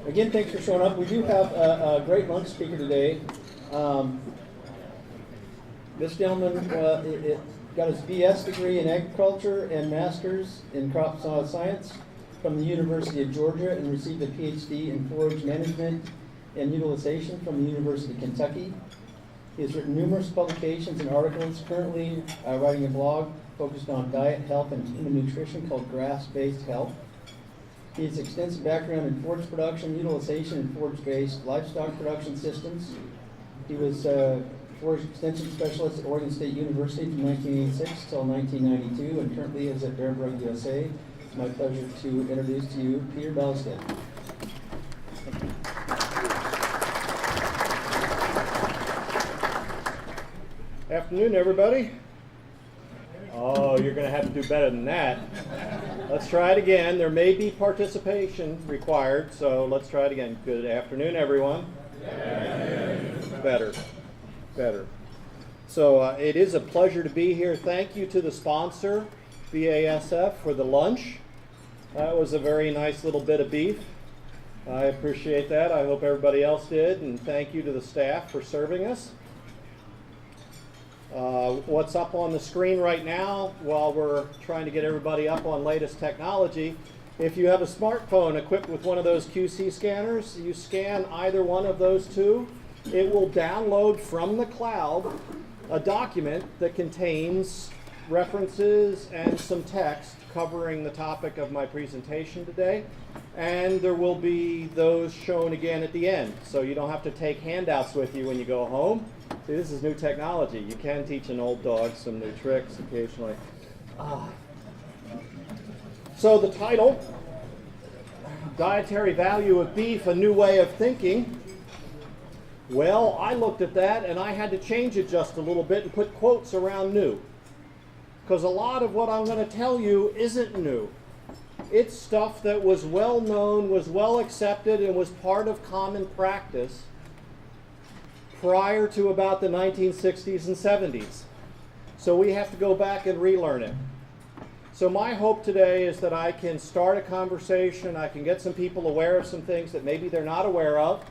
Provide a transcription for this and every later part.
Again, thanks for showing up. We do have a great lunch speaker today. This gentleman got his BS degree in agriculture and master's in crop science from the University of Georgia and received a Ph.D. in forage management and utilization from the University of Kentucky. He has written numerous publications and articles, currently writing a blog focused on diet, health, and human nutrition called Grass-Based Health. He has extensive background in forage production, utilization, and forage-based livestock production systems. He was forage extension specialist at Oregon State University from 1986 until 1992, and currently is at Bearbrook, USA. It's my pleasure to introduce to you Peter Ballerstedt. Afternoon, everybody. Oh, you're going to have to do better than that. Let's try it again. There may be participation required, so let's try it again. Good afternoon, everyone. Better. So it is a pleasure to be here. Thank you to the sponsor, BASF, for the lunch. That was a very nice little bit of beef. I appreciate that. I hope everybody else did, and thank you to the staff for serving us. What's up on the screen right now, while we're trying to get everybody up on latest technology, if you have a smartphone equipped with one of those QC scanners, you scan either one of those two, it will download from the cloud a document that contains references and some text covering the topic of my presentation today. And there will be those shown again at the end, so you don't have to take handouts with you when you go home. See, this is new technology. You can teach an old dog some new tricks occasionally. So the title, Dietary Value of Beef, A New Way of Thinking. Well, I looked at that and I had to change it just a little bit and put quotes around new. Because a lot of what I'm going to tell you isn't new. It's stuff that was well known, was well accepted, and was part of common practice prior to about the 1960s and 70s. So we have to go back and relearn it. So my hope today is that I can start a conversation, I can get some people aware of some things that maybe they're not aware of,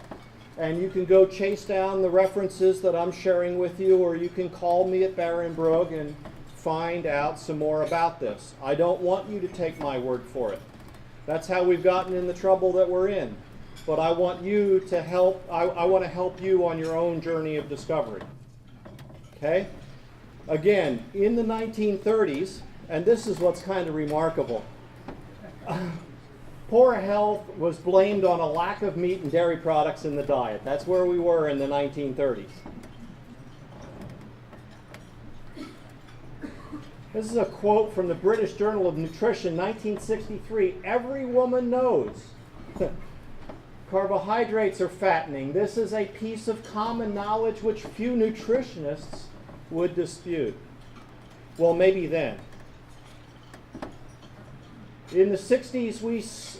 and you can go chase down the references that I'm sharing with you, or you can call me at Bearbrook and find out some more about this. I don't want you to take my word for it. That's how we've gotten in the trouble that we're in. But I want you to help, I want to help you on your own journey of discovery. Okay? Again, in the 1930s, and this is what's kind of remarkable, poor health was blamed on a lack of meat and dairy products in the diet. That's where we were in the 1930s. This is a quote from the British Journal of Nutrition, 1963. Every woman knows carbohydrates are fattening. This is a piece of common knowledge which few nutritionists would dispute. Well, maybe then. In the 60s,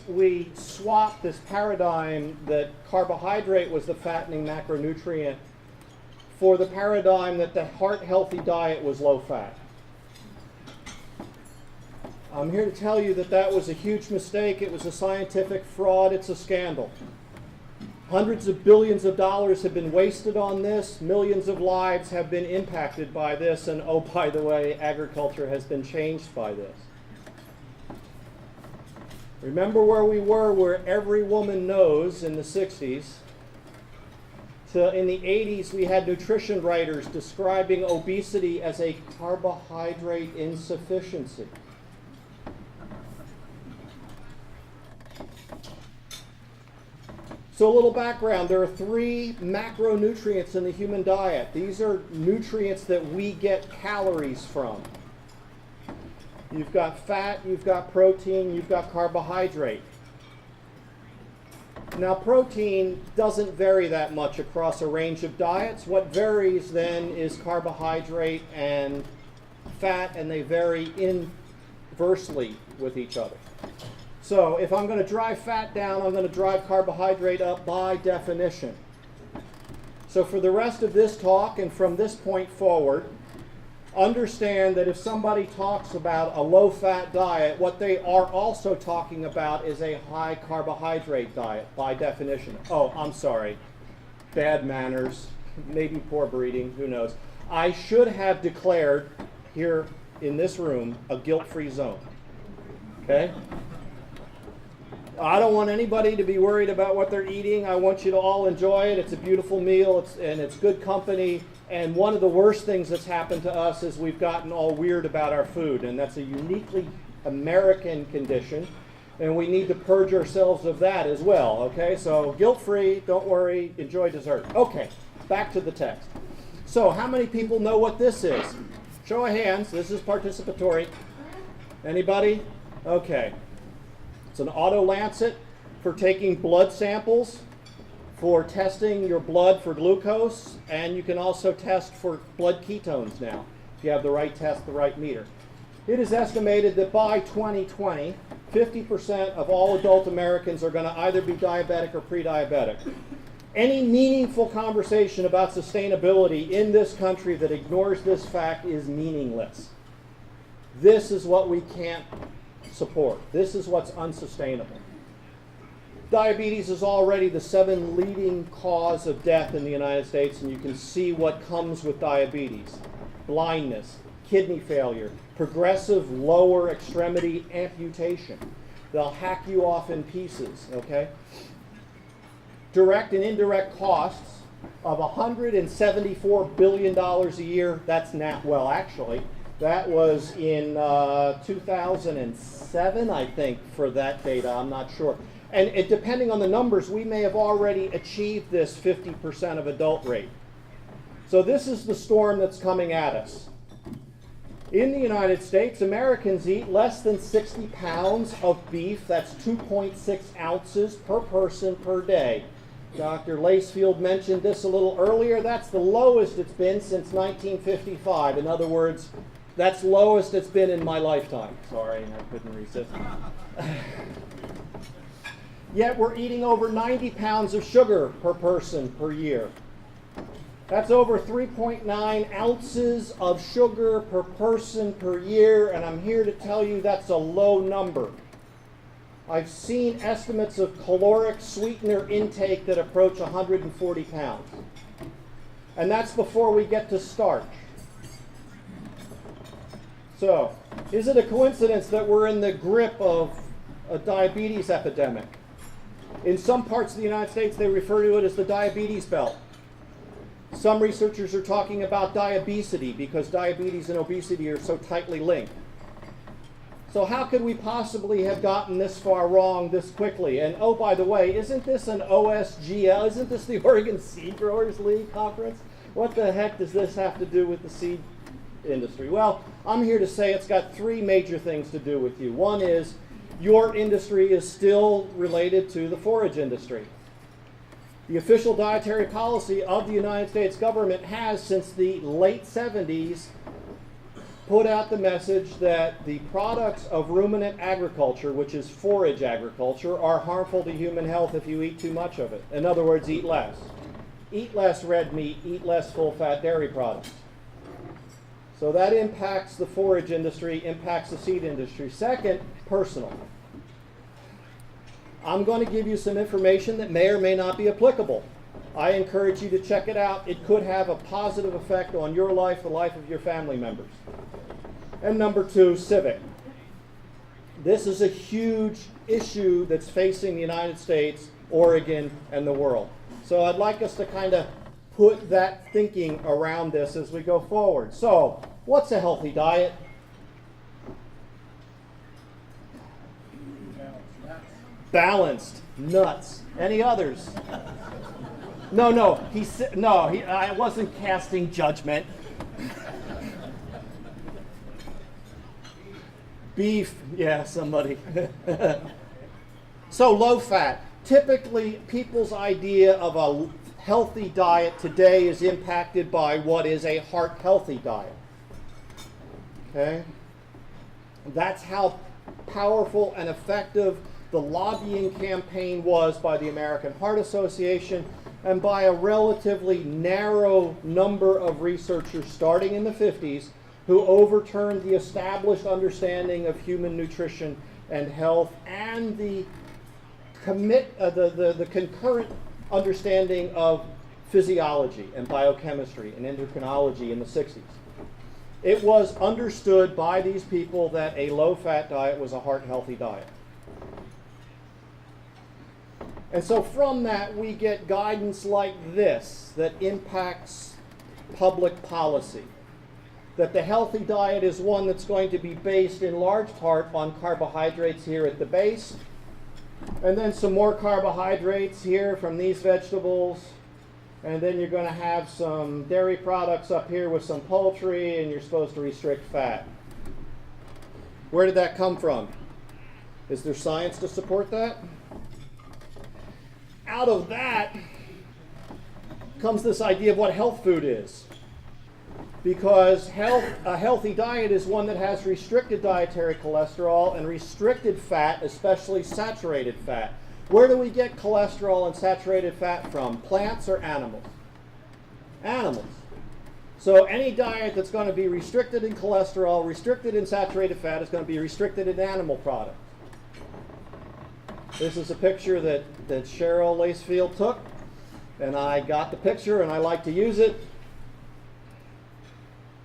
we swapped this paradigm that carbohydrate was the fattening macronutrient for the paradigm that the heart-healthy diet was low-fat. I'm here to tell you that that was a huge mistake. It was a scientific fraud. It's a scandal. Hundreds of billions of dollars have been wasted on this. Millions of lives have been impacted by this. And oh, by the way, agriculture has been changed by this. Remember where we were, where every woman knows in the 60s. So in the 80s, we had nutrition writers describing obesity as a carbohydrate insufficiency. So a little background, there are 3 macronutrients in the human diet. These are nutrients that we get calories from. You've got fat, you've got protein, you've got carbohydrate. Now protein doesn't vary that much across a range of diets. What varies then is carbohydrate and fat, and they vary inversely with each other. So if I'm going to drive fat down, I'm going to drive carbohydrate up by definition. So for the rest of this talk and from this point forward, understand that if somebody talks about a low-fat diet, what they are also talking about is a high carbohydrate diet by definition. Oh, I'm sorry. Bad manners, maybe poor breeding, who knows. I should have declared here in this room a guilt-free zone. Okay? I don't want anybody to be worried about what they're eating. I want you to all enjoy it. It's a beautiful meal, and it's good company. And one of the worst things that's happened to us is we've gotten all weird about our food, and that's a uniquely American condition, and we need to purge ourselves of that as well, okay? So guilt-free, don't worry, enjoy dessert. Okay, back to the text. So how many people know what this is? Show of hands, this is participatory. Anybody? Okay. It's an auto lancet for taking blood samples, for testing your blood for glucose, and you can also test for blood ketones now, if you have the right test, the right meter. It is estimated that by 2020, 50% of all adult Americans are going to either be diabetic or pre-diabetic. Any meaningful conversation about sustainability in this country that ignores this fact is meaningless. This is what we can't support. This is what's unsustainable. Diabetes is already the 7th leading cause of death in the United States, and you can see what comes with diabetes. Blindness, kidney failure, progressive lower extremity amputation. They'll hack you off in pieces, okay? Direct and indirect costs of $174 billion a year. That's not, well, actually, that was in 2007, I think, for that data. I'm not sure. And depending on the numbers, we may have already achieved this 50% of adult rate. So this is the storm that's coming at us. In the United States, Americans eat less than 60 pounds of beef. That's 2.6 ounces per person per day. Dr. Lacefield mentioned this a little earlier. That's the lowest it's been since 1955. In other words, that's lowest it's been in my lifetime. Sorry, I couldn't resist. Yet we're eating over 90 pounds of sugar per person per year. That's over 3.9 ounces of sugar per person per year, and I'm here to tell you that's a low number. I've seen estimates of caloric sweetener intake that approach 140 pounds. And that's before we get to starch. So, is it a coincidence that we're in the grip of a diabetes epidemic? In some parts of the United States, they refer to it as the diabetes belt. Some researchers are talking about diabesity because diabetes and obesity are so tightly linked. So how could we possibly have gotten this far wrong this quickly? And oh, by the way, isn't this an OSGL? Isn't this the Oregon Seed Growers League conference? What the heck does this have to do with the seed industry? Well, I'm here to say it's got 3 major things to do with you. One is your industry is still related to the forage industry. The official dietary policy of the United States government has, since the late 70s, put out the message that the products of ruminant agriculture, which is forage agriculture, are harmful to human health if you eat too much of it. In other words, eat less. Eat less red meat, eat less full-fat dairy products. So that impacts the forage industry, impacts the seed industry. Second, personal. I'm going to give you some information that may or may not be applicable. I encourage you to check it out. It could have a positive effect on your life, the life of your family members. And number 2, civic. This is a huge issue that's facing the United States, Oregon, and the world. So I'd like us to kind of put that thinking around this as we go forward. So, what's a healthy diet? Balanced. Nuts. Any others? No. I wasn't casting judgment. Beef. Yeah, somebody. So low fat. Typically, people's idea of a healthy diet today is impacted by what is a heart-healthy diet. Okay? That's how powerful and effective the lobbying campaign was by the American Heart Association and by a relatively narrow number of researchers starting in the 50s who overturned the established understanding of human nutrition and health and the concurrent understanding of physiology and biochemistry and endocrinology in the 60s. It was understood by these people that a low-fat diet was a heart-healthy diet. And so from that, we get guidance like this that impacts public policy. That the healthy diet is one that's going to be based in large part on carbohydrates here at the base, and then some more carbohydrates here from these vegetables, and then you're going to have some dairy products up here with some poultry, and you're supposed to restrict fat. Where did that come from? Is there science to support that? Out of that comes this idea of what health food is. Because a healthy diet is one that has restricted dietary cholesterol and restricted fat, especially saturated fat. Where do we get cholesterol and saturated fat from? Plants or animals? Animals. So any diet that's going to be restricted in cholesterol, restricted in saturated fat, is going to be restricted in animal products. This is a picture that Cheryl Lacefield took, and I got the picture and I like to use it.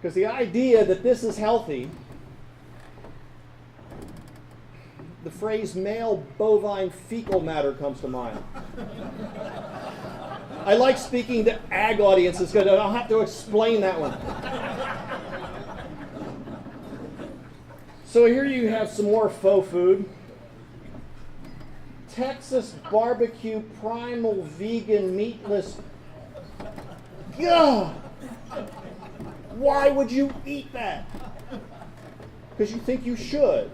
Because the idea that this is healthy, the phrase male bovine fecal matter comes to mind. I like speaking to ag audiences because I don't have to explain that one. So here you have some more faux food. Texas barbecue primal vegan meatless. Gah! Why would you eat that? Because you think you should.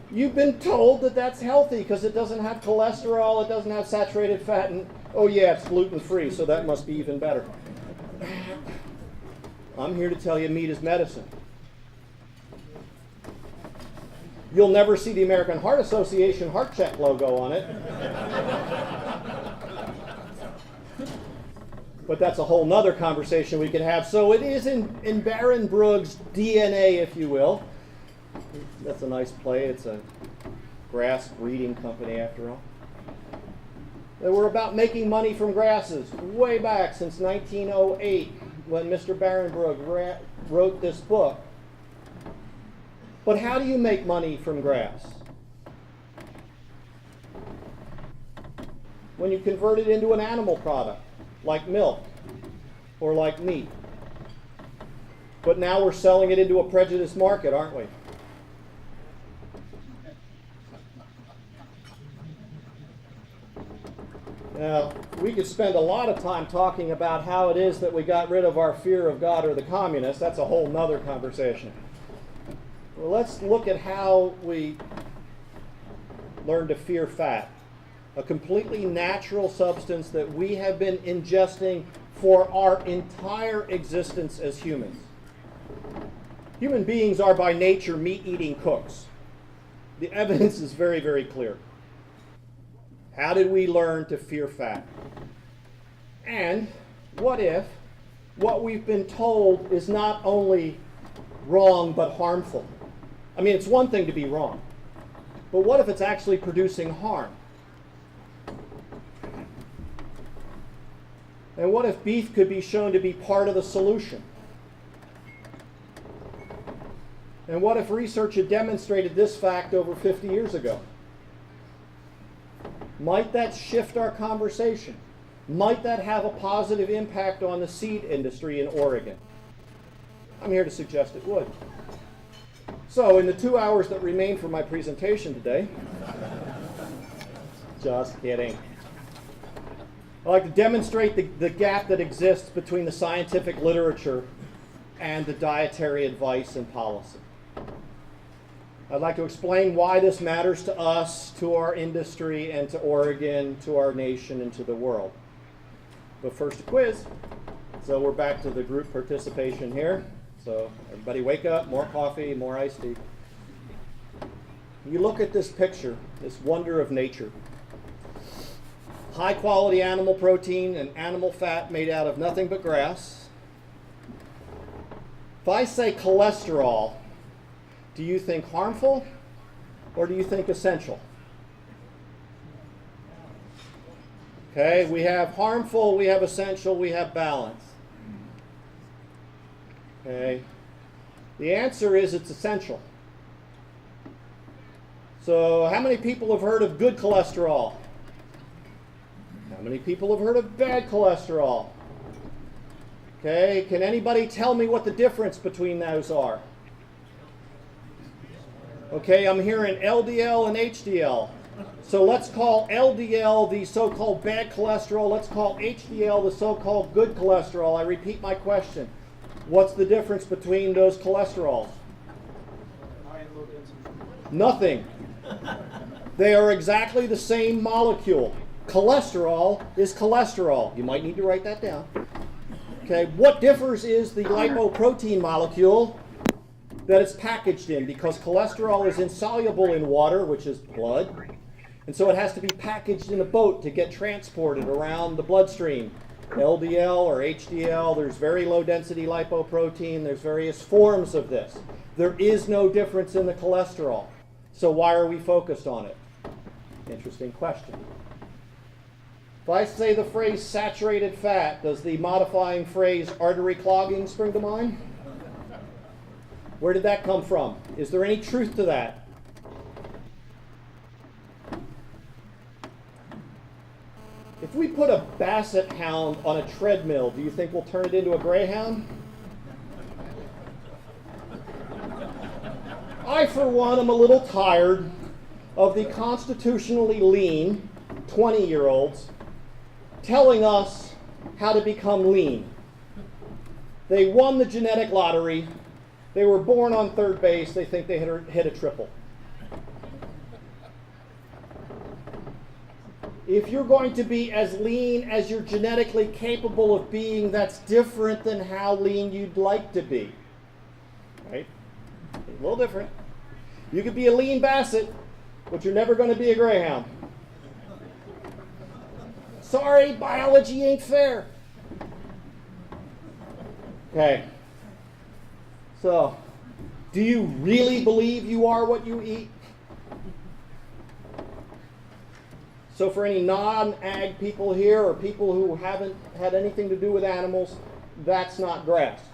You've been told that that's healthy because it doesn't have cholesterol, it doesn't have saturated fat, and oh yeah, it's gluten-free, so that must be even better. I'm here to tell you meat is medicine. You'll never see the American Heart Association heart check logo on it. But that's a whole nother conversation we could have. So it is in Baron Brug's DNA, if you will. That's a nice play. It's a grass breeding company, after all. They were about making money from grasses way back since 1908 when Mr. Baron Brug wrote this book. But how do you make money from grass? When you convert it into an animal product, like milk or like meat. But now we're selling it into a prejudiced market, aren't we? Now, we could spend a lot of time talking about how it is that we got rid of our fear of God or the communists. That's a whole nother conversation. Well, let's look at how we learn to fear fat. A completely natural substance that we have been ingesting for our entire existence as humans. Human beings are by nature meat-eating cooks. The evidence is very, very clear. How did we learn to fear fat? And what if what we've been told is not only wrong but harmful? I mean, it's one thing to be wrong, but what if it's actually producing harm? And what if beef could be shown to be part of the solution? And what if research had demonstrated this fact over 50 years ago? Might that shift our conversation? Might that have a positive impact on the seed industry in Oregon? I'm here to suggest it would. So in the 2 hours that remain for my presentation today, just kidding. I'd like to demonstrate the gap that exists between the scientific literature and the dietary advice and policy. I'd like to explain why this matters to us, to our industry, and to Oregon, to our nation, and to the world. But first, a quiz. So we're back to the group participation here. So everybody wake up, more coffee, more iced tea. You look at this picture, this wonder of nature. High quality animal protein and animal fat made out of nothing but grass. If I say cholesterol, do you think harmful or do you think essential? Okay, we have harmful, we have essential, we have balance. Okay, the answer is it's essential. So how many people have heard of good cholesterol? How many people have heard of bad cholesterol? Okay, can anybody tell me what the difference between those are? Okay, I'm hearing LDL and HDL. So let's call LDL the so-called bad cholesterol. Let's call HDL the so-called good cholesterol. I repeat my question. What's the difference between those cholesterols? Nothing. They are exactly the same molecule. Cholesterol is cholesterol. You might need to write that down. Okay, what differs is the lipoprotein molecule that it's packaged in, because cholesterol is insoluble in water, which is blood, and so it has to be packaged in a boat to get transported around the bloodstream. LDL or HDL, there's very low density lipoprotein, there's various forms of this. There is no difference in the cholesterol. So why are we focused on it? Interesting question. If I say the phrase saturated fat, does the modifying phrase artery clogging spring to mind? Where did that come from? Is there any truth to that? If we put a Basset hound on a treadmill, do you think we'll turn it into a greyhound? I, for one, am a little tired of the constitutionally lean 20-year-olds telling us how to become lean. They won the genetic lottery. They were born on third base. They think they hit a triple. If you're going to be as lean as you're genetically capable of being, that's different than how lean you'd like to be. Right? A little different. You could be a lean Basset, but you're never going to be a greyhound. Sorry, biology ain't fair. Okay. So, do you really believe you are what you eat? So for any non-ag people here or people who haven't had anything to do with animals, that's not grasped.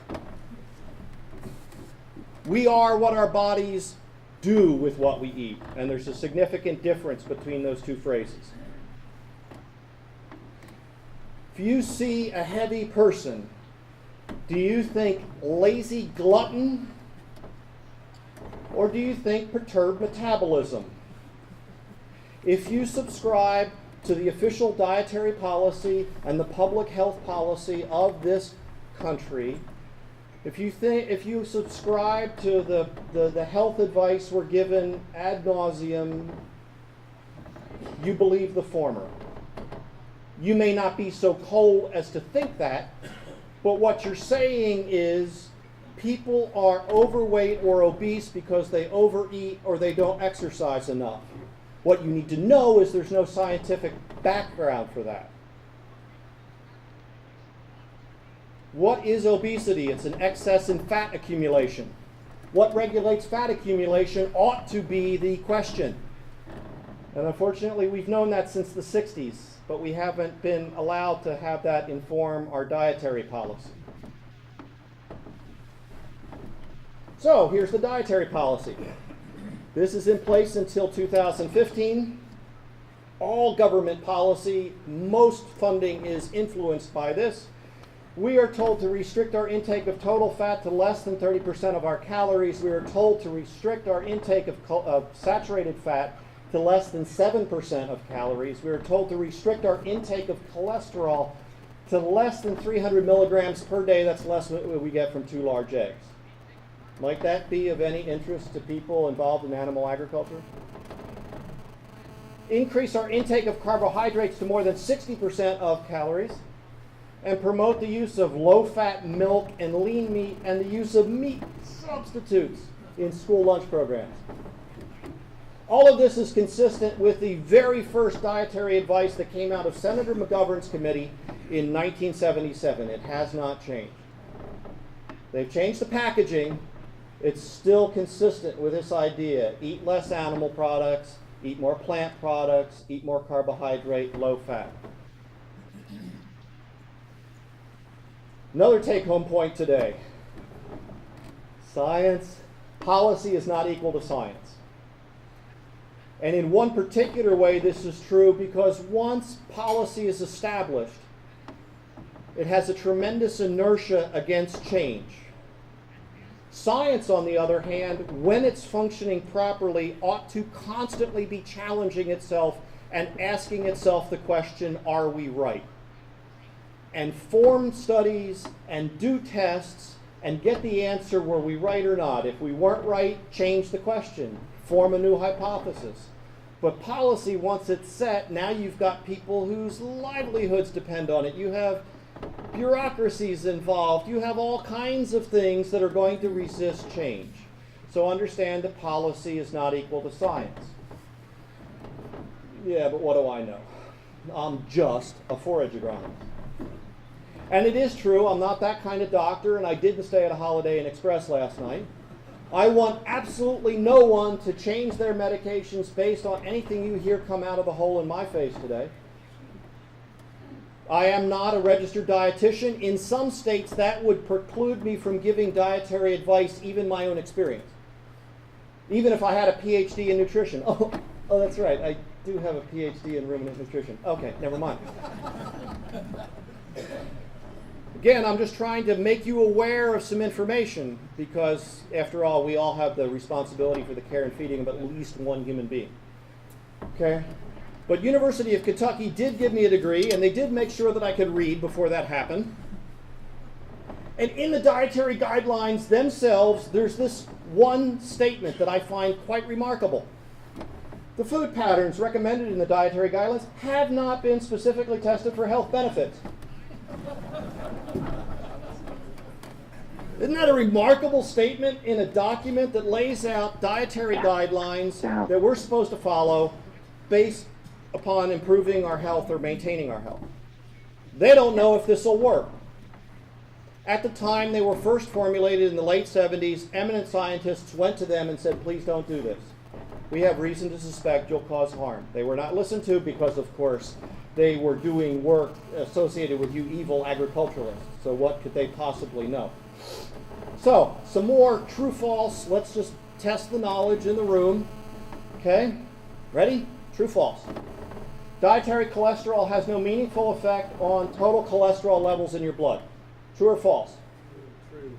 We are what our bodies do with what we eat, and there's a significant difference between those two phrases. If you see a heavy person, do you think lazy glutton, or do you think perturbed metabolism? If you subscribe to the official dietary policy and the public health policy of this country, if you subscribe to the health advice we're given ad nauseum, you believe the former. You may not be so cold as to think that, but what you're saying is people are overweight or obese because they overeat or they don't exercise enough. What you need to know is there's no scientific background for that. What is obesity? It's an excess in fat accumulation. What regulates fat accumulation ought to be the question. And unfortunately, we've known that since the 60s, but we haven't been allowed to have that inform our dietary policy. So here's the dietary policy. This is in place until 2015. All government policy, most funding is influenced by this. We are told to restrict our intake of total fat to less than 30% of our calories. We are told to restrict our intake of saturated fat to less than 7% of calories. We are told to restrict our intake of cholesterol to less than 300 milligrams per day. That's less than what we get from 2 large eggs. Might that be of any interest to people involved in animal agriculture? Increase our intake of carbohydrates to more than 60% of calories, and promote the use of low-fat milk and lean meat and the use of meat substitutes in school lunch programs. All of this is consistent with the very first dietary advice that came out of Senator McGovern's committee in 1977. It has not changed. They've changed the packaging. It's still consistent with this idea. Eat less animal products, eat more plant products, eat more carbohydrate, low fat. Another take-home point today. Policy is not equal to science. And in one particular way, this is true because once policy is established, it has a tremendous inertia against change. Science, on the other hand, when it's functioning properly, ought to constantly be challenging itself and asking itself the question, are we right? And form studies and do tests and get the answer, were we right or not? If we weren't right, change the question, form a new hypothesis. But policy, once it's set, now you've got people whose livelihoods depend on it. You have bureaucracies involved. You have all kinds of things that are going to resist change. So understand that policy is not equal to science. Yeah, but what do I know? I'm just a forage agronomist. And it is true, I'm not that kind of doctor, and I didn't stay at a Holiday Inn Express last night. I want absolutely no one to change their medications based on anything you hear come out of the hole in my face today. I am not a registered dietitian. In some states, that would preclude me from giving dietary advice, even my own experience. Even if I had a Ph.D. in nutrition. Oh, that's right, I do have a Ph.D. in ruminant nutrition. Okay, never mind. Again, I'm just trying to make you aware of some information because, after all, we all have the responsibility for the care and feeding of at least one human being. Okay? But University of Kentucky did give me a degree, and they did make sure that I could read before that happened. And in the dietary guidelines themselves, there's this one statement that I find quite remarkable. The food patterns recommended in the dietary guidelines have not been specifically tested for health benefits. Isn't that a remarkable statement in a document that lays out dietary guidelines that we're supposed to follow based upon improving our health or maintaining our health? They don't know if this will work. At the time they were first formulated in the late 70s, eminent scientists went to them and said, please don't do this. We have reason to suspect you'll cause harm. They were not listened to because, of course, they were doing work associated with you evil agriculturalists. So what could they possibly know? So, some more true-false. Let's just test the knowledge in the room. Okay? Ready? True-false. Dietary cholesterol has no meaningful effect on total cholesterol levels in your blood. True or false? True.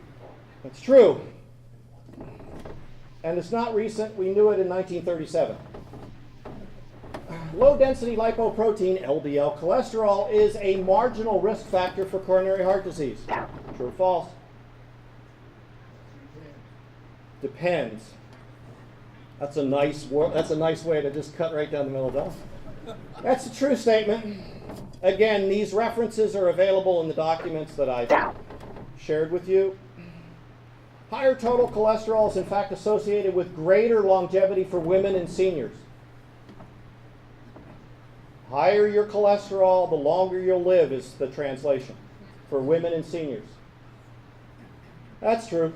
That's true. And it's not recent. We knew it in 1937. Low-density lipoprotein, LDL cholesterol, is a marginal risk factor for coronary heart disease. True or false? Depends. That's a nice way to just cut right down the middle, though. That's a true statement. Again, these references are available in the documents that I've shared with you. Higher total cholesterol is in fact associated with greater longevity for women and seniors. Higher your cholesterol, the longer you'll live is the translation for women and seniors. That's true.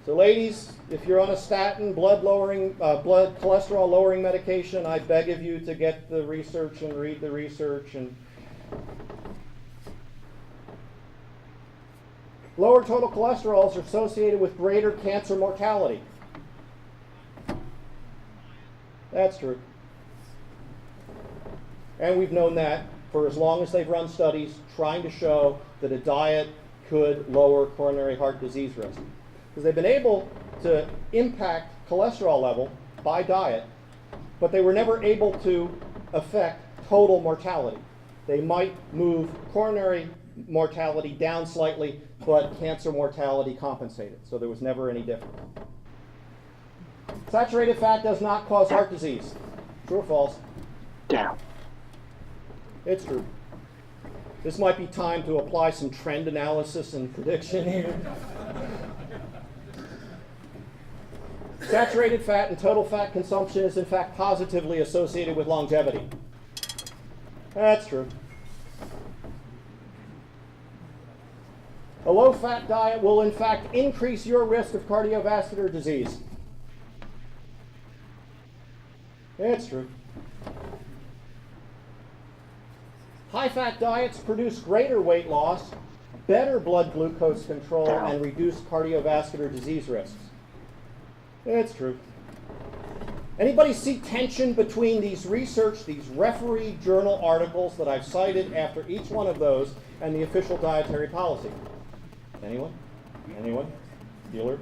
So ladies, if you're on a statin, blood cholesterol lowering medication, I beg of you to get the research and read the research. And lower total cholesterols are associated with greater cancer mortality. That's true. And we've known that for as long as they've run studies trying to show that a diet could lower coronary heart disease risk. Because they've been able to impact cholesterol level by diet, but they were never able to affect total mortality. They might move coronary mortality down slightly, but cancer mortality compensated. So there was never any difference. Saturated fat does not cause heart disease. True or false? Down. It's true. This might be time to apply some trend analysis and prediction here. Saturated fat and total fat consumption is in fact positively associated with longevity. That's true. A low-fat diet will in fact increase your risk of cardiovascular disease. It's true. High-fat diets produce greater weight loss, better blood glucose control, and reduce cardiovascular disease risks. It's true. Anybody see tension between these research, these referee journal articles that I've cited after each one of those and the official dietary policy? Anyone? Anyone? Bueller?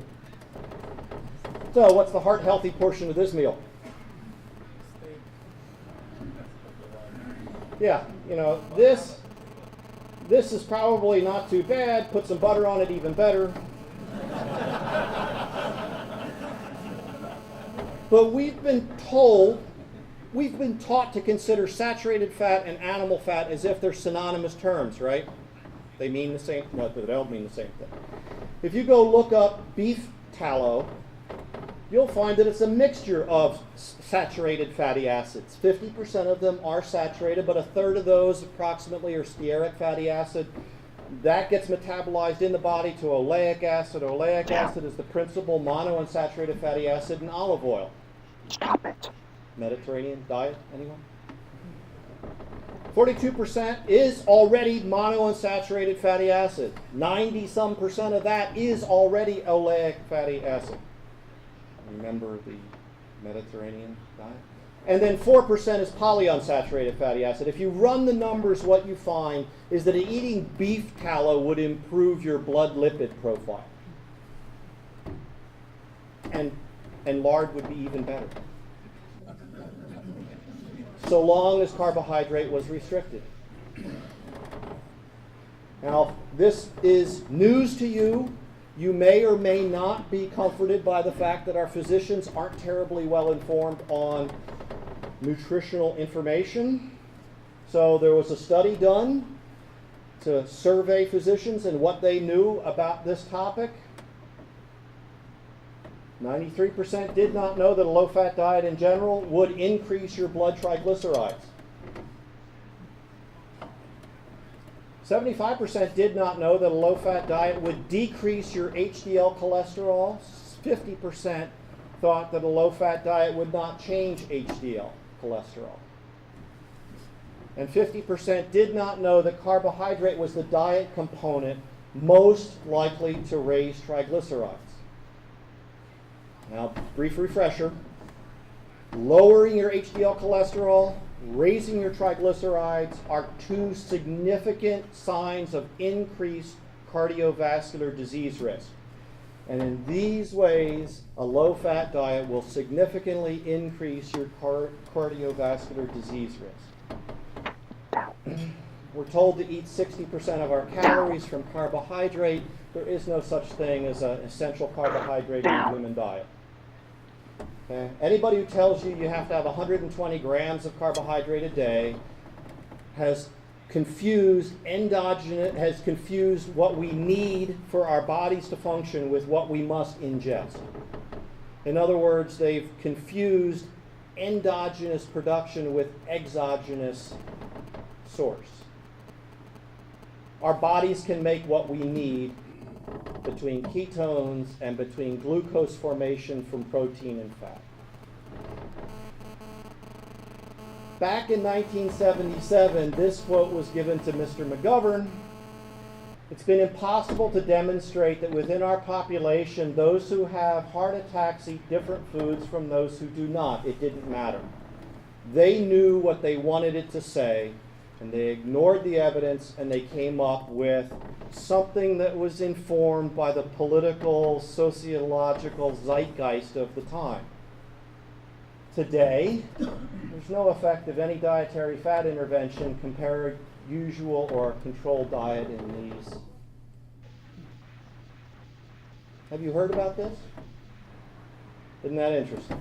So what's the heart-healthy portion of this meal? Yeah, you know, this is probably not too bad. Put some butter on it, even better. But we've been taught to consider saturated fat and animal fat as if they're synonymous terms, right? They mean the same, no, they don't mean the same thing. If you go look up beef tallow, you'll find that it's a mixture of saturated fatty acids. 50% of them are saturated, but a third of those approximately are stearic fatty acid. That gets metabolized in the body to oleic acid. Oleic acid is the principal monounsaturated fatty acid in olive oil. Stop it. Mediterranean diet, anyone? 42% is already monounsaturated fatty acid. 90-some% of that is already oleic fatty acid. Remember the Mediterranean diet? And then 4% is polyunsaturated fatty acid. If you run the numbers, what you find is that eating beef tallow would improve your blood lipid profile. And lard would be even better. So long as carbohydrate was restricted. Now, this is news to you. You may or may not be comforted by the fact that our physicians aren't terribly well informed on nutritional information. So there was a study done to survey physicians and what they knew about this topic. 93% did not know that a low-fat diet in general would increase your blood triglycerides. 75% did not know that a low-fat diet would decrease your HDL cholesterol. 50% thought that a low-fat diet would not change HDL cholesterol. And 50% did not know that carbohydrate was the diet component most likely to raise triglycerides. Now, brief refresher. Lowering your HDL cholesterol, raising your triglycerides are two significant signs of increased cardiovascular disease risk. And in these ways, a low-fat diet will significantly increase your cardiovascular disease risk. We're told to eat 60% of our calories from carbohydrate. There is no such thing as an essential carbohydrate in the human diet. Okay? Anybody who tells you you have to have 120 grams of carbohydrate a day has confused what we need for our bodies to function with what we must ingest. In other words, they've confused endogenous production with exogenous source. Our bodies can make what we need between ketones and between glucose formation from protein and fat. Back in 1977, this quote was given to Mr. McGovern. It's been impossible to demonstrate that within our population, those who have heart attacks eat different foods from those who do not. It didn't matter. They knew what they wanted it to say, and they ignored the evidence, and they came up with something that was informed by the political, sociological zeitgeist of the time. Today, there's no effect of any dietary fat intervention compared usual or controlled diet in these. Have you heard about this? Isn't that interesting?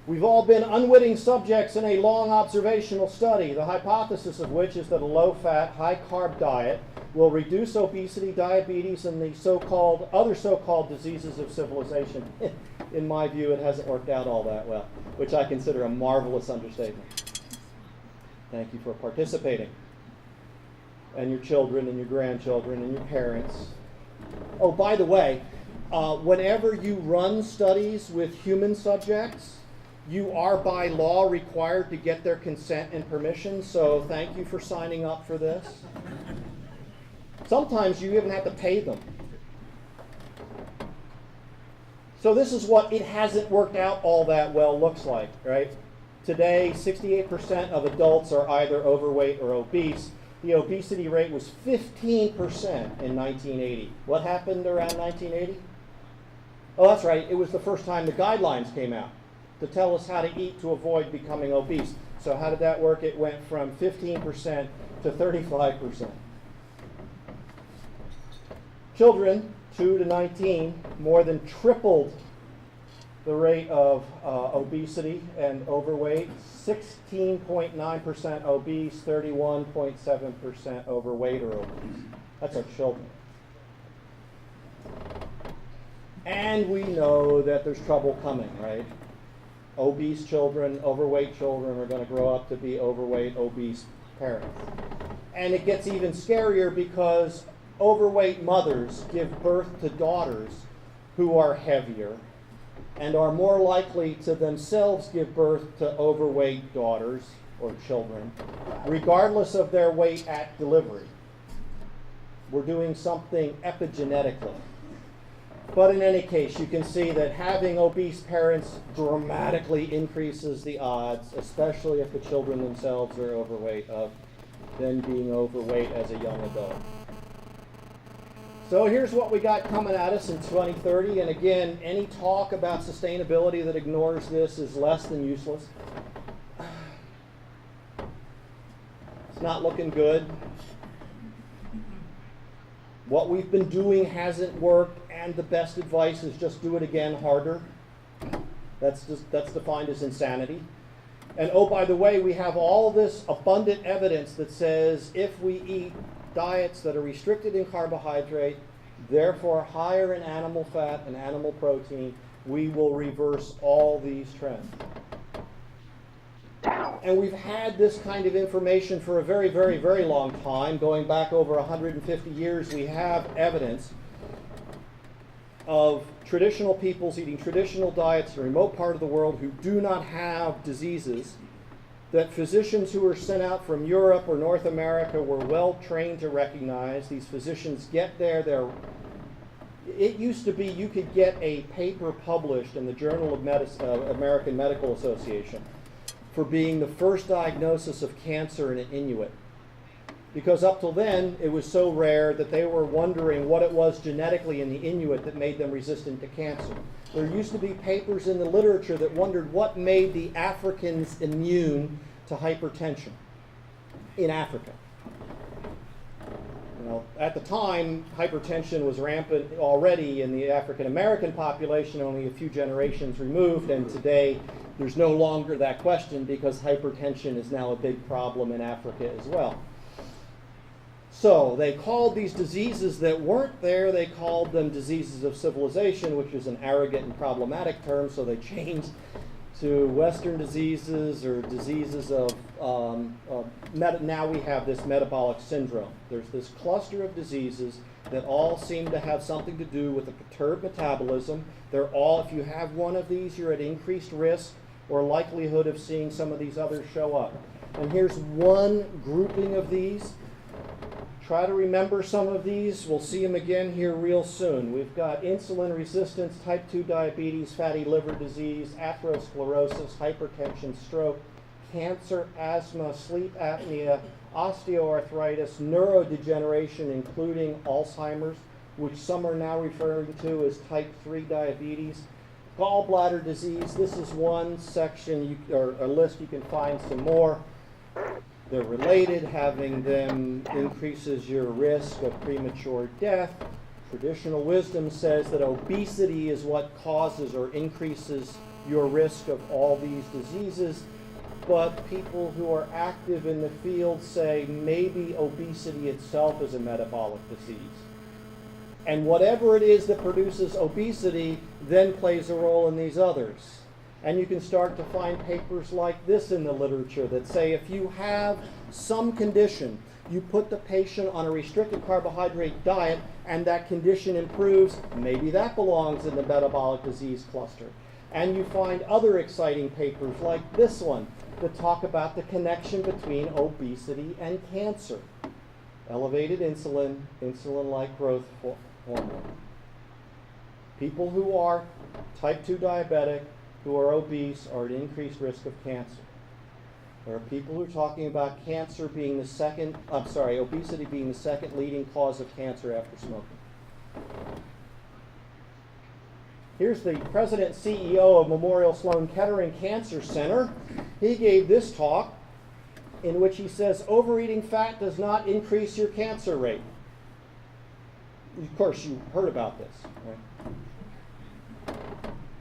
We've all been unwitting subjects in a long observational study, the hypothesis of which is that a low-fat, high-carb diet will reduce obesity, diabetes, and the other so-called diseases of civilization. In my view, it hasn't worked out all that well, which I consider a marvelous understatement. Thank you for participating. and your children and your grandchildren and your parents. Oh, by the way, whenever you run studies with human subjects, you are by law required to get their consent and permission, so thank you for signing up for this. Sometimes you even have to pay them. So this is what it hasn't worked out all that well looks like, right? Today, 68% of adults are either overweight or obese. The obesity rate was 15% in 1980. What happened around 1980? Oh, that's right. It was the first time the guidelines came out to tell us how to eat to avoid becoming obese. So how did that work? It went from 15% to 35%. Children, 2 to 19, more than tripled the rate of obesity and overweight. 16.9% obese, 31.7% overweight or obese. That's our children. And we know that there's trouble coming, right? Obese children, overweight children are going to grow up to be overweight, obese parents. And it gets even scarier because overweight mothers give birth to daughters who are heavier and are more likely to themselves give birth to overweight daughters or children, regardless of their weight at delivery. We're doing something epigenetically. But in any case, you can see that having obese parents dramatically increases the odds, especially if the children themselves are overweight, of them being overweight as a young adult. So here's what we got coming at us in 2030. And again, any talk about sustainability that ignores this is less than useless. It's not looking good. What we've been doing hasn't worked, and the best advice is just do it again harder. That's defined as insanity. And oh, by the way, we have all this abundant evidence that says if we eat diets that are restricted in carbohydrate, therefore higher in animal fat and animal protein, we will reverse all these trends. And we've had this kind of information for a very, very, very long time. Going back over 150 years, we have evidence of traditional peoples eating traditional diets in a remote part of the world who do not have diseases, that physicians who were sent out from Europe or North America were well trained to recognize. These physicians get there. It used to be you could get a paper published in the Journal of American Medical Association for being the first diagnosis of cancer in an Inuit. Because up till then, it was so rare that they were wondering what it was genetically in the Inuit that made them resistant to cancer. There used to be papers in the literature that wondered what made the Africans immune to hypertension in Africa. You know, at the time, hypertension was rampant already in the African American population, only a few generations removed, and today there's no longer that question because hypertension is now a big problem in Africa as well. So they called these diseases that weren't there, they called them diseases of civilization, which is an arrogant and problematic term, so they changed to Western diseases or diseases of, now we have this metabolic syndrome. There's this cluster of diseases that all seem to have something to do with a perturbed metabolism. They're all, if you have one of these, you're at increased risk or likelihood of seeing some of these others show up. And here's one grouping of these. Try to remember some of these. We'll see them again here real soon. We've got insulin resistance, type 2 diabetes, fatty liver disease, atherosclerosis, hypertension, stroke, cancer, asthma, sleep apnea, osteoarthritis, neurodegeneration, including Alzheimer's, which some are now referring to as type 3 diabetes, gallbladder disease. This is one section or a list. You can find some more. They're related. Having them increases your risk of premature death. Traditional wisdom says that obesity is what causes or increases your risk of all these diseases. But people who are active in the field say maybe obesity itself is a metabolic disease. And whatever it is that produces obesity then plays a role in these others. And you can start to find papers like this in the literature that say if you have some condition you put the patient on a restricted carbohydrate diet and that condition improves, maybe that belongs in the metabolic disease cluster. And you find other exciting papers like this one that talk about the connection between obesity and cancer. Elevated insulin, insulin-like growth hormone. People who are type 2 diabetic, who are obese, are at increased risk of cancer. There are people who are talking about obesity being the second leading cause of cancer after smoking. Here's the president and CEO of Memorial Sloan Kettering Cancer Center. He gave this talk in which he says overeating fat does not increase your cancer rate. Of course, you heard about this, right?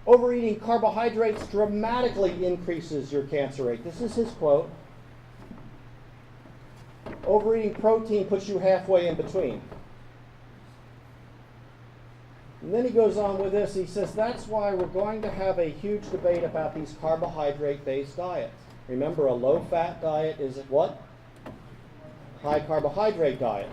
Overeating carbohydrates dramatically increases your cancer rate. This is his quote. Overeating protein puts you halfway in between. And then he goes on with this. He says that's why we're going to have a huge debate about these carbohydrate-based diets. Remember, a low-fat diet is what? High carbohydrate diet.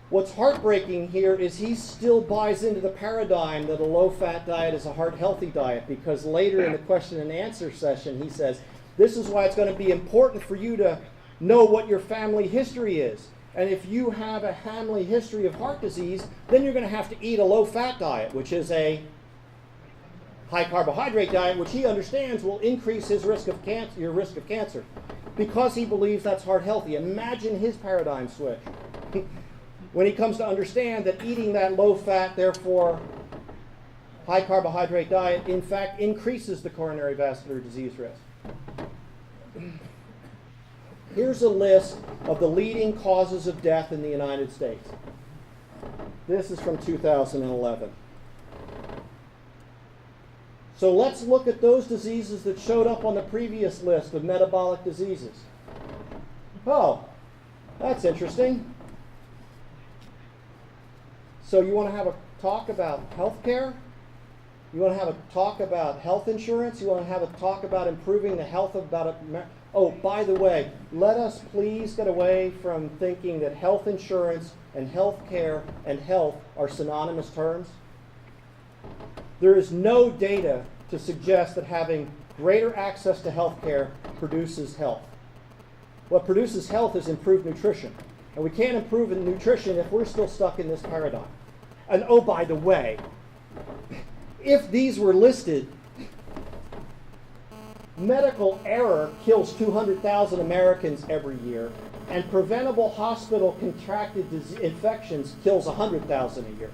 What's heartbreaking here is he still buys into the paradigm that a low-fat diet is a heart-healthy diet, because later in the question and answer session he says, this is why it's going to be important for you to know what your family history is. And if you have a family history of heart disease, then you're going to have to eat a low-fat diet, which is a high-carbohydrate diet, which he understands will increase his risk of cancer, your risk of cancer, because he believes that's heart-healthy. Imagine his paradigm switch when he comes to understand that eating that low-fat, therefore high-carbohydrate diet, in fact, increases the coronary vascular disease risk. Here's a list of the leading causes of death in the United States. This is from 2011. So let's look at those diseases that showed up on the previous list of metabolic diseases. Oh, that's interesting. So you want to have a talk about health care? You want to have a talk about health insurance? You want to have a talk about improving the health of Oh, by the way, let us please get away from thinking that health insurance and health care and health are synonymous terms. There is no data to suggest that having greater access to health care produces health. What produces health is improved nutrition. And we can't improve in nutrition if we're still stuck in this paradigm. And oh, by the way, if these were listed, medical error kills 200,000 Americans every year, and preventable hospital contracted infections kills 100,000 a year.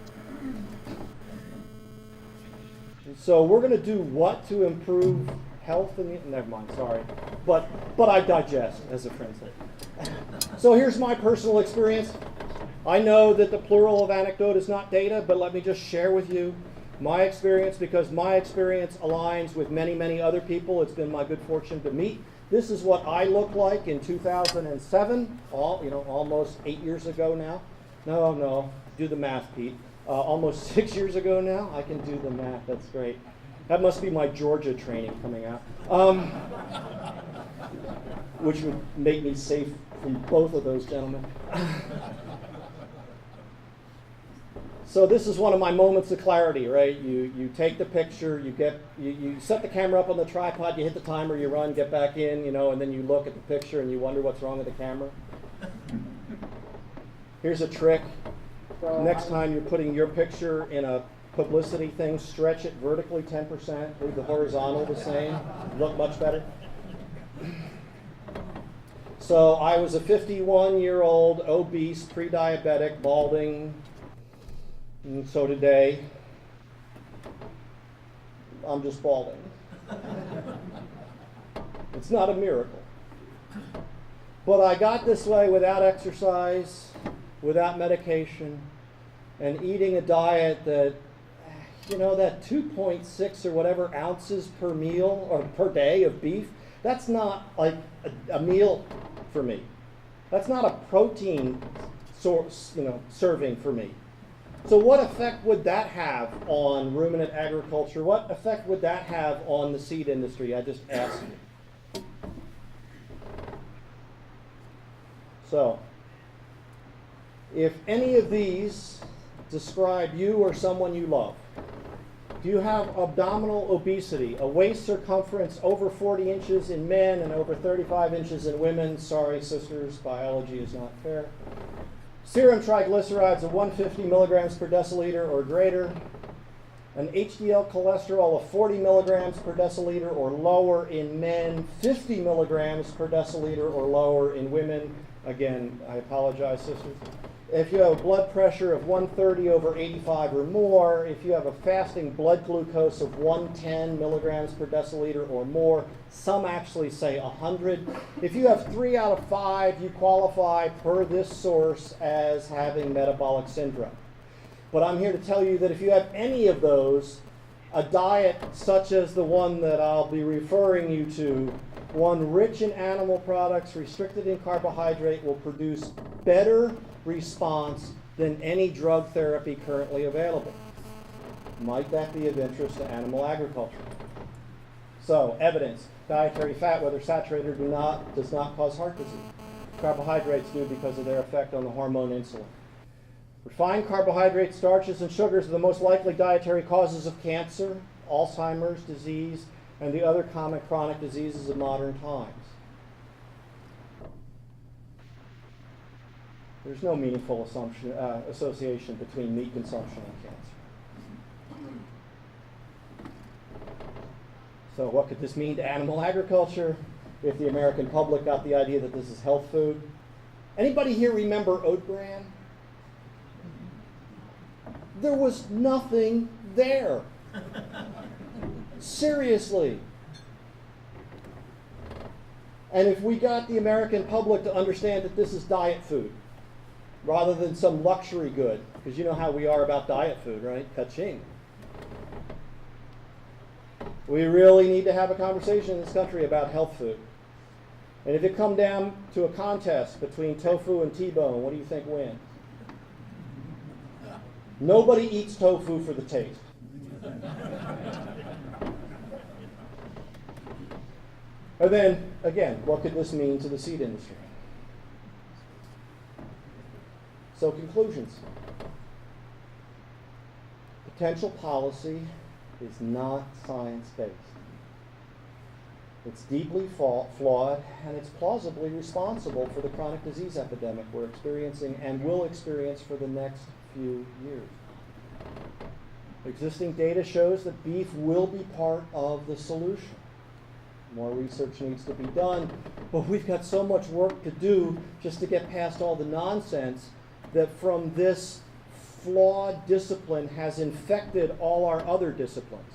So we're going to do what to improve health? Never mind, sorry. But I digest, as a friend said. So here's my personal experience. I know that the plural of anecdote is not data, but let me just share with you my experience, because my experience aligns with many, many other people it's been my good fortune to meet. This is what I looked like in 2007, almost 8 years ago now. No, do the math, Pete. Almost 6 years ago now. I can do the math, that's great. That must be my Georgia training coming out. Which would make me safe from both of those gentlemen. So this is one of my moments of clarity, right? You take the picture, you set the camera up on the tripod, you hit the timer, you run, get back in, and then you look at the picture and you wonder what's wrong with the camera. Here's a trick. Next time you're putting your picture in a publicity thing, stretch it vertically 10%, leave the horizontal the same, look much better. So I was a 51-year-old, obese, pre-diabetic, balding. And so today, I'm just balding. It's not a miracle. But I got this way without exercise, without medication, and eating a diet that, that 2.6 or whatever ounces per meal or per day of beef, that's not like a meal for me. That's not a protein source, serving for me. So what effect would that have on ruminant agriculture? What effect would that have on the seed industry? I just asked you. So, if any of these describe you or someone you love, do you have abdominal obesity, a waist circumference over 40 inches in men and over 35 inches in women? Sorry, sisters, biology is not fair. Serum triglycerides of 150 milligrams per deciliter or greater. An HDL cholesterol of 40 milligrams per deciliter or lower in men, 50 milligrams per deciliter or lower in women. Again, I apologize, sisters. If you have a blood pressure of 130 over 85 or more, if you have a fasting blood glucose of 110 milligrams per deciliter or more, some actually say 100. If you have 3 out of 5, you qualify per this source as having metabolic syndrome. But I'm here to tell you that if you have any of those, a diet such as the one that I'll be referring you to, one rich in animal products, restricted in carbohydrate, will produce better response than any drug therapy currently available. Might that be of interest to animal agriculture? So, evidence. Dietary fat, whether saturated or not, does not cause heart disease. Carbohydrates do because of their effect on the hormone insulin. Refined carbohydrates, starches, and sugars are the most likely dietary causes of cancer, Alzheimer's disease, and the other common chronic diseases of modern times. There's no meaningful association between meat consumption and cancer. So what could this mean to animal agriculture if the American public got the idea that this is health food? Anybody here remember oat bran? There was nothing there. Seriously. And if we got the American public to understand that this is diet food, rather than some luxury good, because you know how we are about diet food, right? Ka-ching. We really need to have a conversation in this country about health food. And if it come down to a contest between tofu and T-bone, what do you think wins? Nobody eats tofu for the taste. And then, again, what could this mean to the seed industry? So, conclusions. Potential policy is not science-based. It's deeply flawed, and it's plausibly responsible for the chronic disease epidemic we're experiencing and will experience for the next few years. Existing data shows that beef will be part of the solution. More research needs to be done, but we've got so much work to do just to get past all the nonsense that from this flawed discipline has infected all our other disciplines.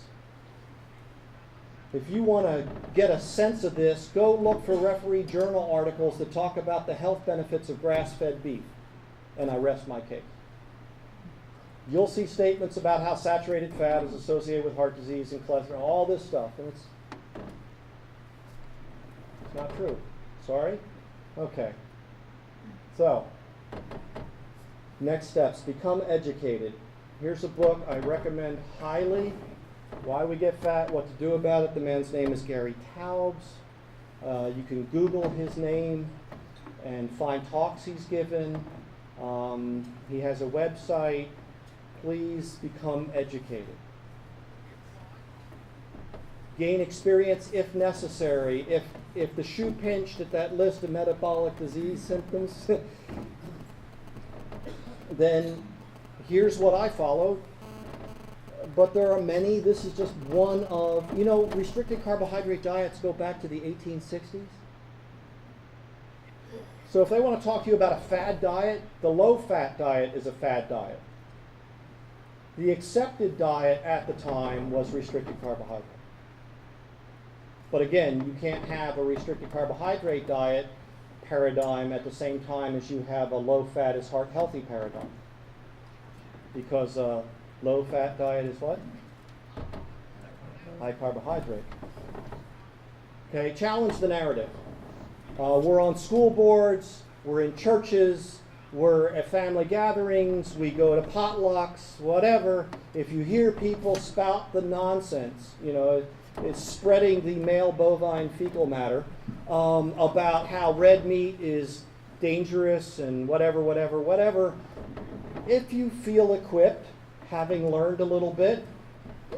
If you want to get a sense of this, go look for referee journal articles that talk about the health benefits of grass-fed beef, and I rest my case. You'll see statements about how saturated fat is associated with heart disease and cholesterol, all this stuff, and it's not true. Sorry? Okay. So, next steps. Become educated. Here's a book I recommend highly. Why We Get Fat, What to Do About It. The man's name is Gary Taubes. You can Google his name and find talks he's given. He has a website. Please become educated. Gain experience if necessary. If the shoe pinched at that list of metabolic disease symptoms, then here's what I followed. But there are many. This is just one of, restricted carbohydrate diets go back to the 1860s. So if they want to talk to you about a fad diet, the low-fat diet is a fad diet. The accepted diet at the time was restricted carbohydrate. But again, you can't have a restricted carbohydrate diet paradigm at the same time as you have a low-fat is heart-healthy paradigm. Because a low-fat diet is what? High carbohydrate. Okay, challenge the narrative. We're on school boards, we're in churches, we're at family gatherings, we go to potlucks, whatever. If you hear people spout the nonsense, it's spreading the male bovine fecal matter about how red meat is dangerous and whatever. If you feel equipped, having learned a little bit,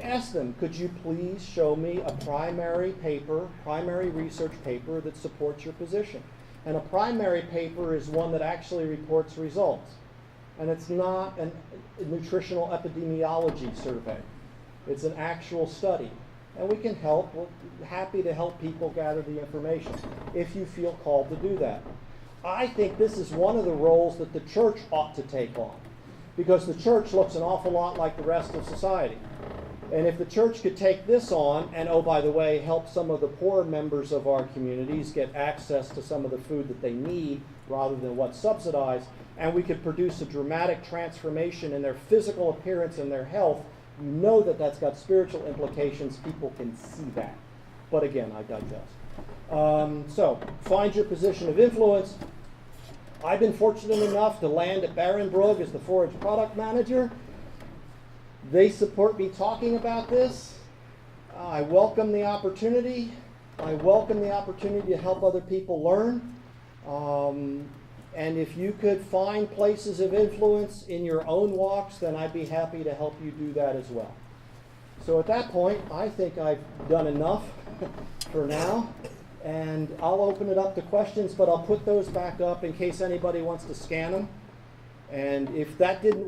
ask them, could you please show me a primary research paper that supports your position? And a primary paper is one that actually reports results. And it's not a nutritional epidemiology survey. It's an actual study. And we can help. We're happy to help people gather the information if you feel called to do that. I think this is one of the roles that the church ought to take on, because the church looks an awful lot like the rest of society. And if the church could take this on, and oh, by the way, help some of the poor members of our communities get access to some of the food that they need rather than what's subsidized, and we could produce a dramatic transformation in their physical appearance and their health, you know that that's got spiritual implications. People can see that. But again, I digest. So, find your position of influence. I've been fortunate enough to land at Barenbrug as the Forage product manager. They support me talking about this. I welcome the opportunity. I welcome the opportunity to help other people learn. And if you could find places of influence in your own walks, then I'd be happy to help you do that as well. So at that point, I think I've done enough for now. And I'll open it up to questions, but I'll put those back up in case anybody wants to scan them. And if that didn't